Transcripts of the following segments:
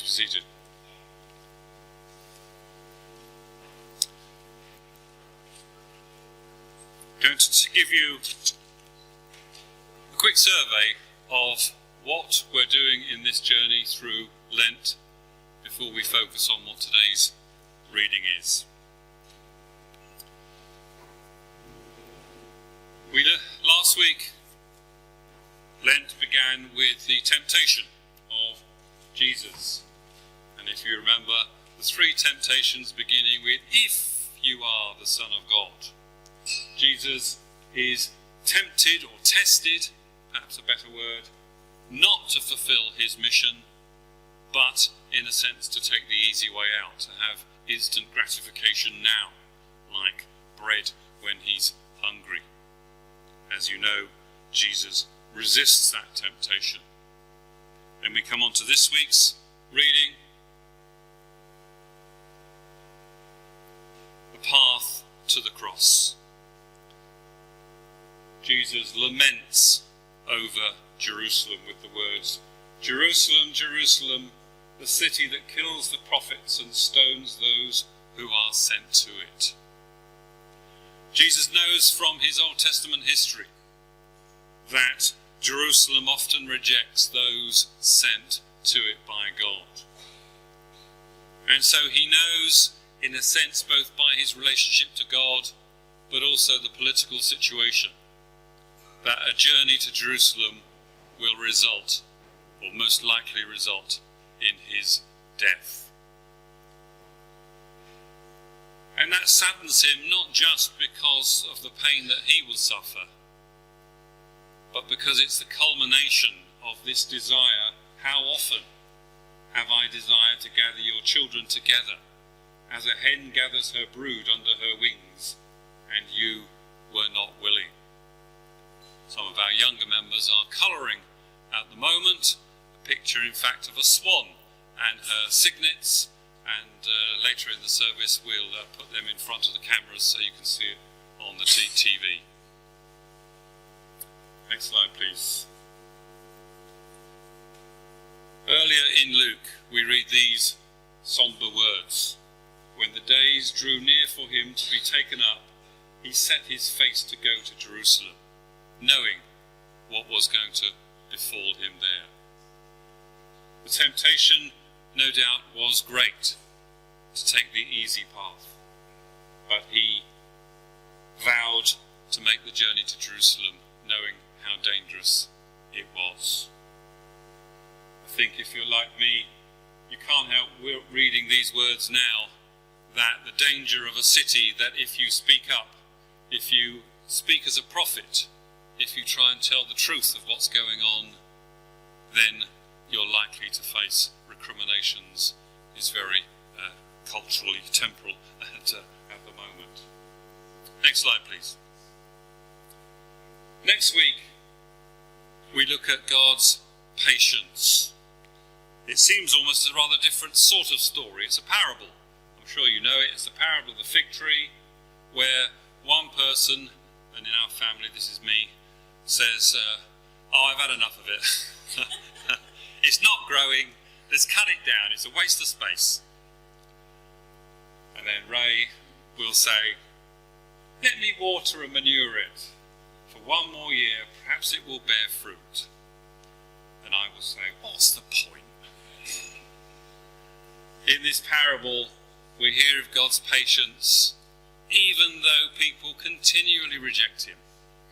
Please be seated. I'm going to give you a quick survey of what we're doing in this journey through Lent before we focus on what today's reading is. Last week, Lent began with the temptation of Jesus. And if you remember, the three temptations beginning with, "If you are the Son of God." Jesus is tempted or tested, perhaps a better word, not to fulfill his mission, but in a sense to take the easy way out, to have instant gratification now, like bread when he's hungry. As you know, Jesus resists that temptation. Then we come on to this week's reading, the path to the cross. Jesus laments over Jerusalem with the words, "Jerusalem, Jerusalem, the city that kills the prophets and stones those who are sent to it." Jesus knows from his Old Testament history that Jerusalem often rejects those sent to it by God. And so he knows, in a sense, both by his relationship to God, but also the political situation, that a journey to Jerusalem will result, or most likely result, in his death. And that saddens him not just because of the pain that he will suffer, but because it's the culmination of this desire. How often have I desired to gather your children together, as a hen gathers her brood under her wings, and you were not willing? Some of our younger members are colouring at the moment, a picture in fact of a swan and her cygnets, and later in the service we'll put them in front of the cameras so you can see it on the TV. Next slide, please. Earlier in Luke, we read these sombre words. "When the days drew near for him to be taken up, he set his face to go to Jerusalem, knowing what was going to befall him there." The temptation, no doubt, was great to take the easy path, but he vowed to make the journey to Jerusalem, knowing how dangerous it was. I think if you're like me, you can't help reading these words now, that the danger of a city that if you speak up, if you speak as a prophet, if you try and tell the truth of what's going on, then you're likely to face recriminations, is very culturally temporal at the moment. Next slide, please. Next week, we look at God's patience. It seems almost a rather different sort of story. It's a parable. I'm sure you know it. It's the parable of the fig tree, where one person, and in our family this is me, says, I've had enough of it. It's not growing. Let's cut it down. It's a waste of space. And then Ray will say, let me water and manure it. For one more year, perhaps it will bear fruit. And I will say, what's the point? In this parable, we hear of God's patience, even though people continually reject him,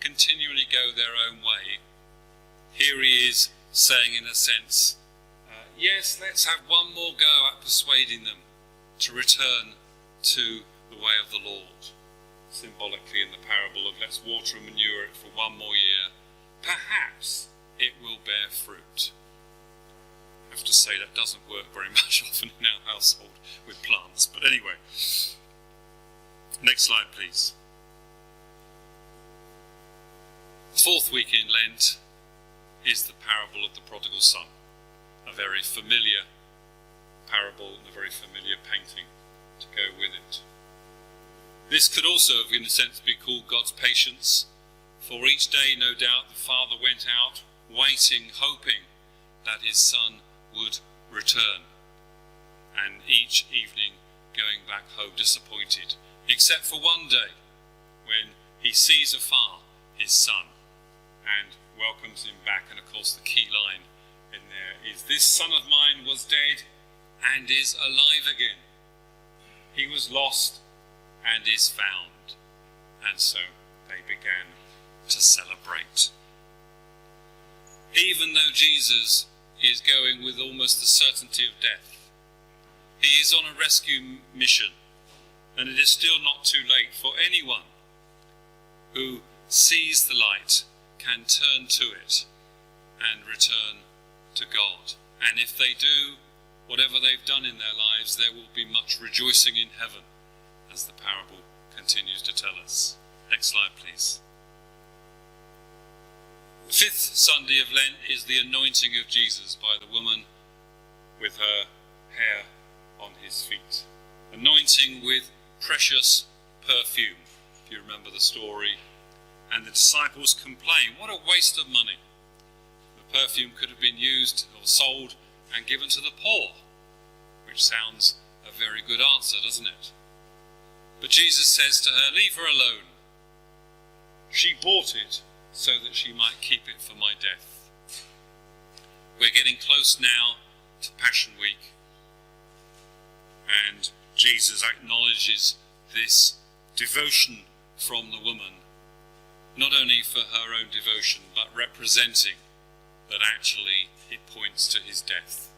continually go their own way. Here he is saying, in a sense, yes, let's have one more go at persuading them to return to the way of the Lord. Symbolically in the parable of let's water and manure it for one more year. Perhaps it will bear fruit. I have to say that doesn't work very much often in our household with plants. But anyway, next slide please. The fourth week in Lent is the parable of the prodigal son. A very familiar parable and a very familiar painting to go with it. This could also, in a sense, be called God's patience, for each day, no doubt, the father went out, waiting, hoping that his son would return. and each evening going back home disappointed, except for one day when he sees afar his son and welcomes him back. And of course the key line in there is, "This son of mine was dead and is alive again. He was lost and is found." And so they began to celebrate. Even though Jesus is going with almost the certainty of death, he is on a rescue mission, and it is still not too late for anyone who sees the light can turn to it and return to God. And if they do, whatever they've done in their lives, there will be much rejoicing in heaven, as the parable continues to tell us. Next slide, please. The fifth Sunday of Lent is the anointing of Jesus by the woman with her hair on his feet. Anointing with precious perfume, if you remember the story. And the disciples complain, "What a waste of money. The perfume could have been used or sold and given to the poor," which sounds a very good answer, doesn't it? But Jesus says to her, "Leave her alone. She bought it so that she might keep it for my death." We're getting close now to Passion Week, and Jesus acknowledges this devotion from the woman, not only for her own devotion, but representing that actually it points to his death.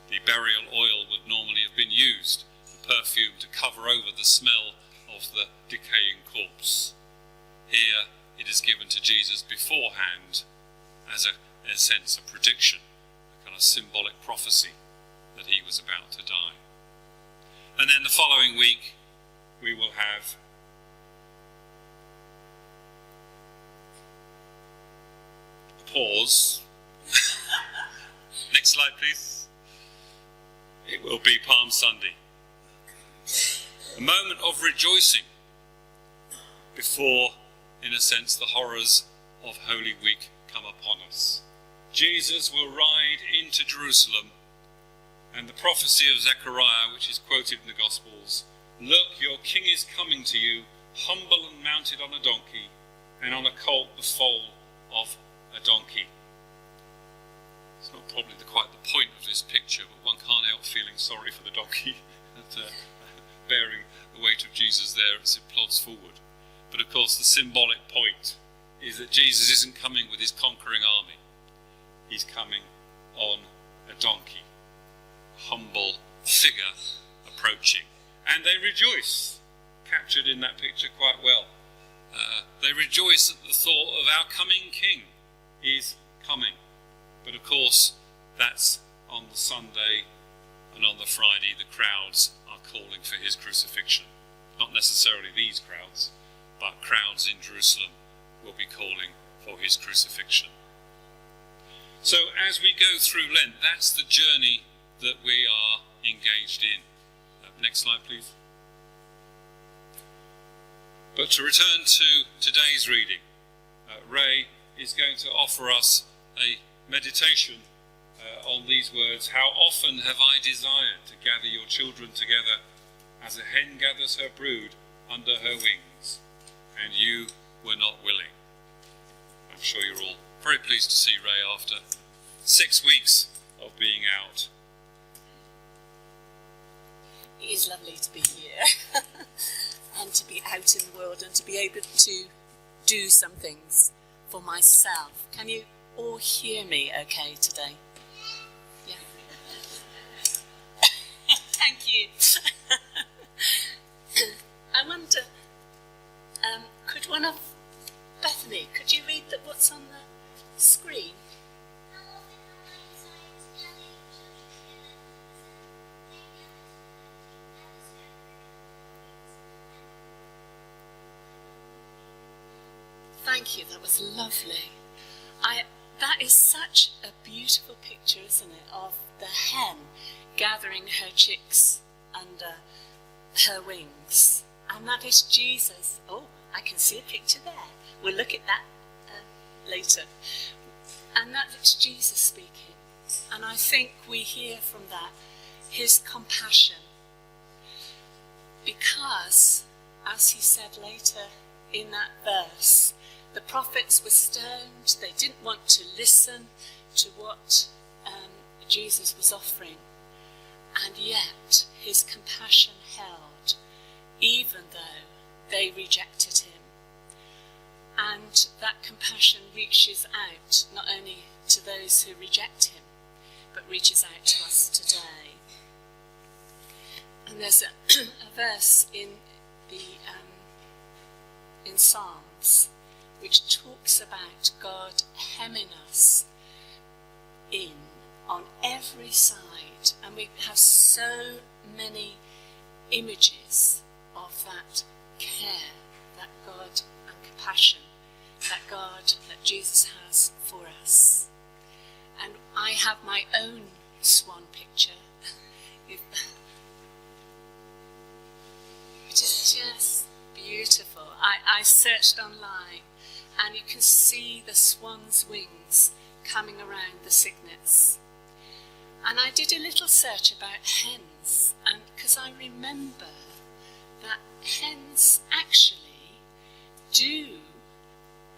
The burial oil would normally have been used, the perfume, to cover over the smell of the decaying corpse. Here it is given to Jesus beforehand as in a sense, a prediction, a kind of symbolic prophecy that he was about to die. And then the following week we will have a pause. Next slide, please. It will be Palm Sunday. A moment of rejoicing before, in a sense, the horrors of Holy Week come upon us. Jesus will ride into Jerusalem, and the prophecy of Zechariah, which is quoted in the Gospels, "Look, your king is coming to you, humble and mounted on a donkey, and on a colt the foal of a donkey." It's not probably quite the point of this picture, but one can't help feeling sorry for the donkey and bearing the weight of Jesus there as it plods forward. But of course the symbolic point is that Jesus isn't coming with his conquering army. He's coming on a donkey, a humble figure approaching. And they rejoice, captured in that picture quite well. They rejoice at the thought of our coming king is coming. But of course, that's on the Sunday, and on the Friday the crowds are calling for his crucifixion. Not necessarily these crowds, but crowds in Jerusalem will be calling for his crucifixion. So as we go through Lent, that's the journey that we are engaged in. Next slide, please. But to return to today's reading, Ray is going to offer us a meditation on these words. "How often have I desired to gather your children together as a hen gathers her brood under her wings, and you were not willing." I'm sure you're all very pleased to see Ray after 6 weeks of being out. It is lovely to be here and to be out in the world and to be able to do some things for myself. Can you all hear me okay today? Yeah. Thank you. I wonder, could one of Bethany, could you read what's on the screen? Thank you, that was lovely. That is such a beautiful picture, isn't it, of the hen gathering her chicks under her wings. And that is Jesus. Oh, I can see a picture there. We'll look at that later. And that is Jesus speaking. And I think we hear from that his compassion. Because, as he said later in that verse, the prophets were stoned, they didn't want to listen to what Jesus was offering. And yet his compassion held, even though they rejected him. And that compassion reaches out not only to those who reject him, but reaches out to us today. And there's a verse in Psalms which talks about God hemming us in on every side, and we have so many images of that care, that God and compassion, that Jesus has for us. And I have my own swan picture, which is just beautiful. I searched online, and you can see the swan's wings coming around the cygnets. And I did a little search about hens, and because I remember that hens actually do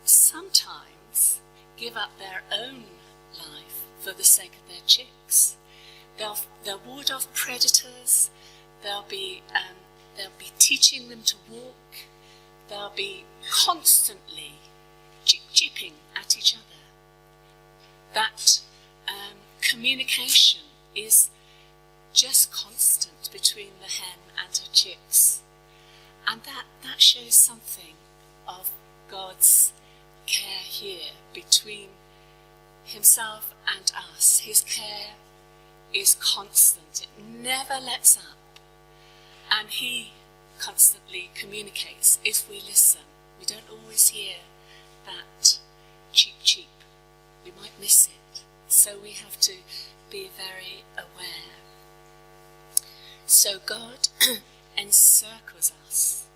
sometimes give up their own life for the sake of their chicks. They'll ward off predators. They'll be teaching them to walk. They'll be constantly chipping at each other. That communication is just constant between the hen and her chicks. And that shows something of God's care here between himself and us. His care is constant. It never lets up. And he constantly communicates if we listen. We don't always hear that cheep cheep. We might miss it. So we have to be very aware. So God encircles us,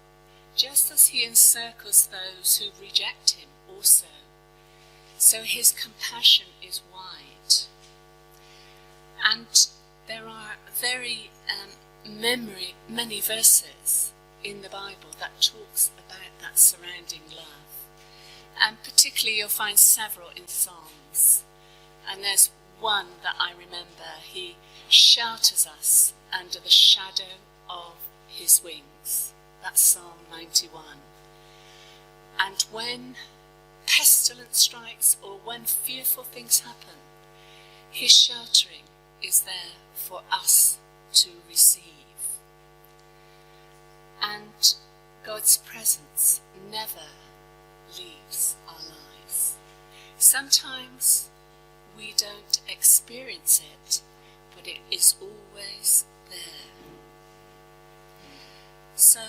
just as he encircles those who reject him also. So his compassion is wide. And there are very many verses in the Bible that talks about that surrounding love. And particularly you'll find several in Psalms. And there's one that I remember. He shelters us under the shadow of his wings. That's Psalm 91. And when pestilence strikes or when fearful things happen, his sheltering is there for us to receive. And God's presence never leaves our lives. Sometimes we don't experience it, but it is always there. So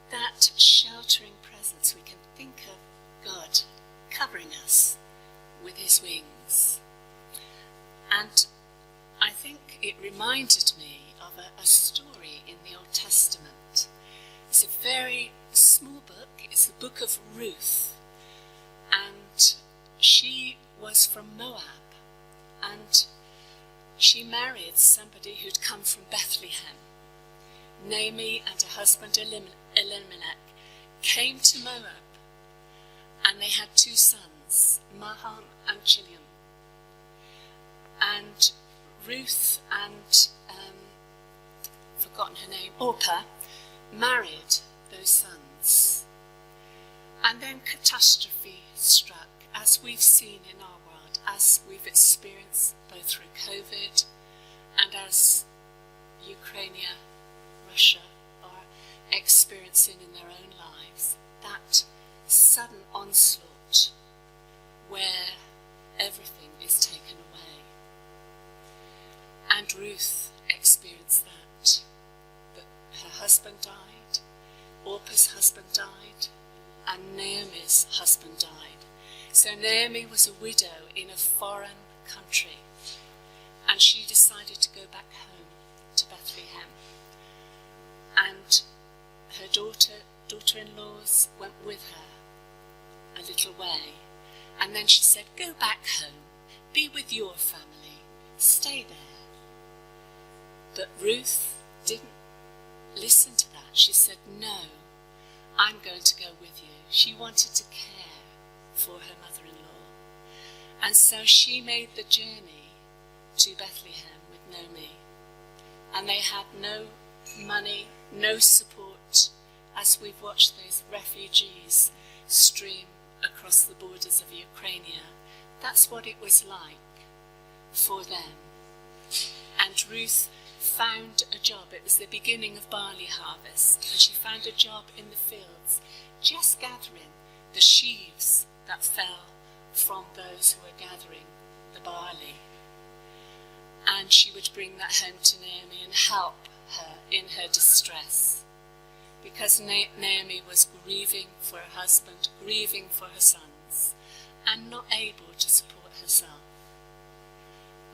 that sheltering presence, we can think of God covering us with his wings. And I think it reminded me of a story in the Old Testament. It's a very small book. It's the book of Ruth. And she was from Moab. And she married somebody who'd come from Bethlehem. Naomi and her husband Elimelech came to Moab. And they had two sons, Mahlon and Chilion. And Ruth and, forgotten her name, Orpah, married those sons. And then catastrophe struck, as we've seen in our world, as we've experienced both through COVID and as Ukraine, Russia are experiencing in their own lives. That sudden onslaught where everything is taken away. And Ruth experienced that. Her husband died, Orpah's husband died, and Naomi's husband died. So Naomi was a widow in a foreign country, and she decided to go back home to Bethlehem. And her daughter-in-laws went with her a little way, and then she said, "Go back home, be with your family, stay there." But Ruth didn't listen to that. She said, no, I'm going to go with you. She wanted to care for her mother-in-law. And so she made the journey to Bethlehem with Naomi. And they had no money, no support, as we've watched those refugees stream across the borders of Ukraine. That's what it was like for them. And Ruth found a job. It was the beginning of barley harvest, and she found a job in the fields, just gathering the sheaves that fell from those who were gathering the barley. And she would bring that home to Naomi and help her in her distress, because Naomi was grieving for her husband, grieving for her sons, and not able to support herself.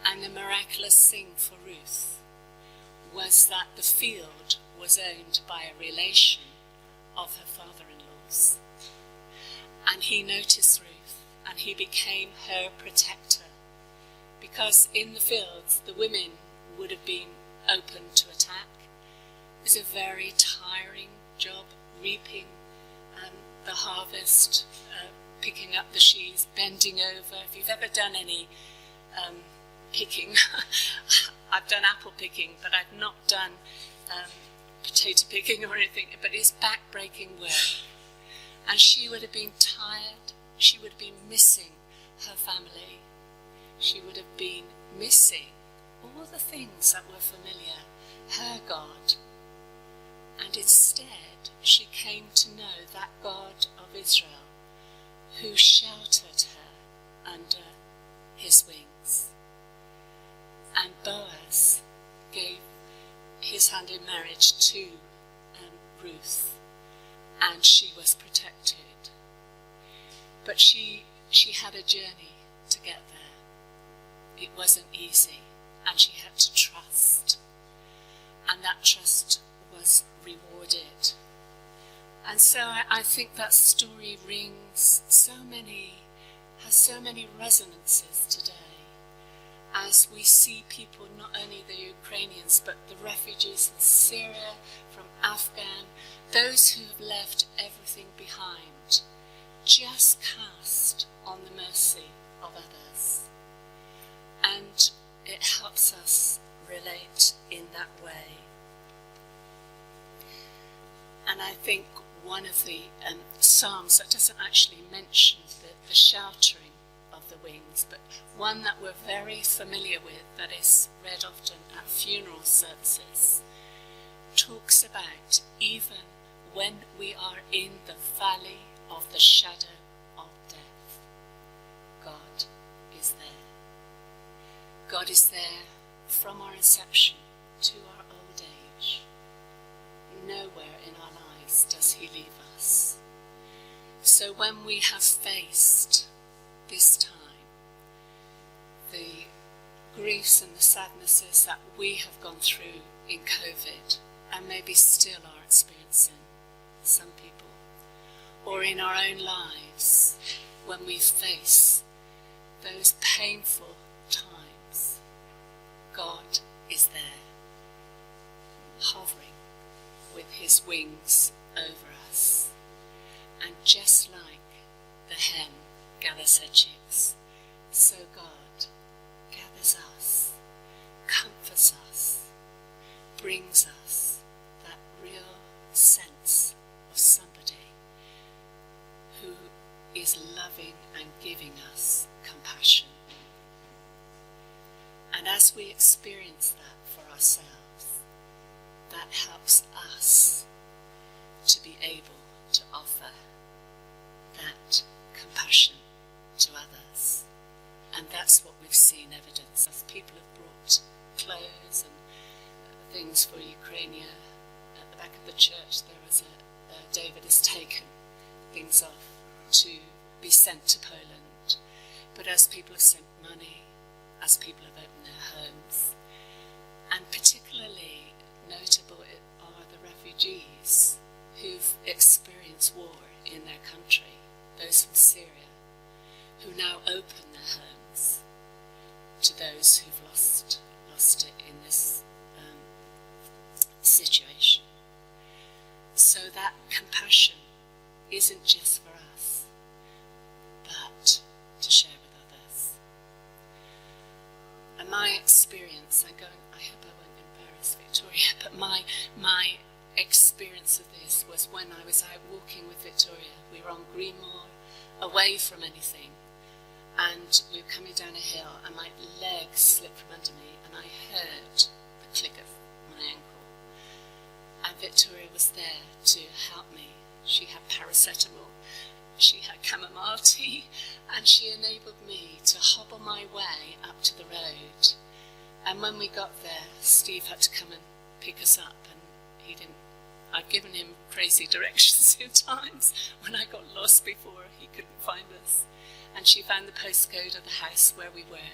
And the miraculous thing for Ruth was that the field was owned by a relation of her father-in-law's. And he noticed Ruth, and he became her protector, because in the fields the women would have been open to attack. It was a very tiring job, reaping the harvest, picking up the sheaves, bending over. If you've ever done any picking, I've done apple picking, but I've not done potato picking or anything, but it's back-breaking work. And she would have been tired, she would have been missing her family, she would have been missing all the things that were familiar, her God. And instead, she came to know that God of Israel, who sheltered her under his wings. And Boaz gave his hand in marriage to Ruth, and she was protected. But she had a journey to get there. It wasn't easy, and she had to trust. And that trust was rewarded. And so I think that story has so many resonances today, as we see people, not only the Ukrainians, but the refugees from Syria, from Afghan, those who have left everything behind, just cast on the mercy of others. And it helps us relate in that way. And I think one of the Psalms that doesn't actually mention the sheltering of the wings, but one that we're very familiar with, that is read often at funeral services, talks about even when we are in the valley of the shadow of death, God is there. God is there from our inception to our old age. Nowhere in our lives does he leave us. So when we have faced this time, the griefs and the sadnesses that we have gone through in COVID, and maybe still are experiencing, some people, or in our own lives, when we face those painful times, God is there, hovering with his wings over us. And just like the hen gathers her chicks, so God gathers us, comforts us, brings us that real sense of somebody who is loving and giving us compassion. And as we experience that for ourselves, that helps us to be able to offer that compassion to others. And that's what we've seen evidence as people have brought clothes and things for Ukraine. At the back of the church there was David has taken things off to be sent to Poland. But as people have sent money, as people have opened their homes, and particularly notable are the refugees who've experienced war in their country, those from Syria, who now open their homes to those who've lost it in this my experience, I'm going, I hope I won't embarrass Victoria, but my experience of this was when I was out walking with Victoria. We were on Greenmore, away from anything, and we were coming down a hill, and my leg slipped from under me, and I heard the click of my ankle. And Victoria was there to help me. She had paracetamol, she had chamomile tea, and she enabled me to hobble my way up to the road. And when we got there, Steve had to come and pick us up, and he didn't. I'd given him crazy directions in times when I got lost before, he couldn't find us. And she found the postcode of the house where we were,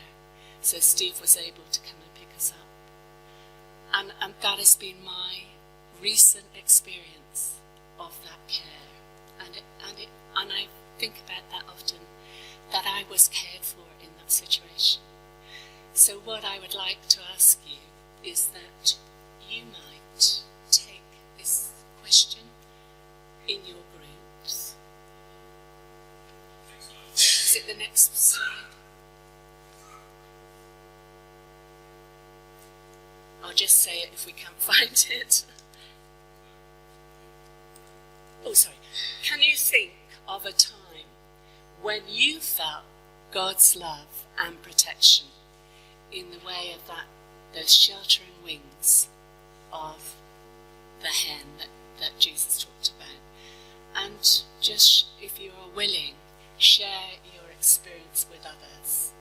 so Steve was able to come and pick us up. And that has been my recent experience of that care. And I think about that often, that I was cared for in that situation. So what I would like to ask you is that you might take this question in your groups. Is it the next slide? I'll just say it if we can't find it. Oh, sorry. Can you think of a time when you felt God's love and protection in the way of those sheltering wings of the hen that Jesus talked about? And just, if you are willing, share your experience with others.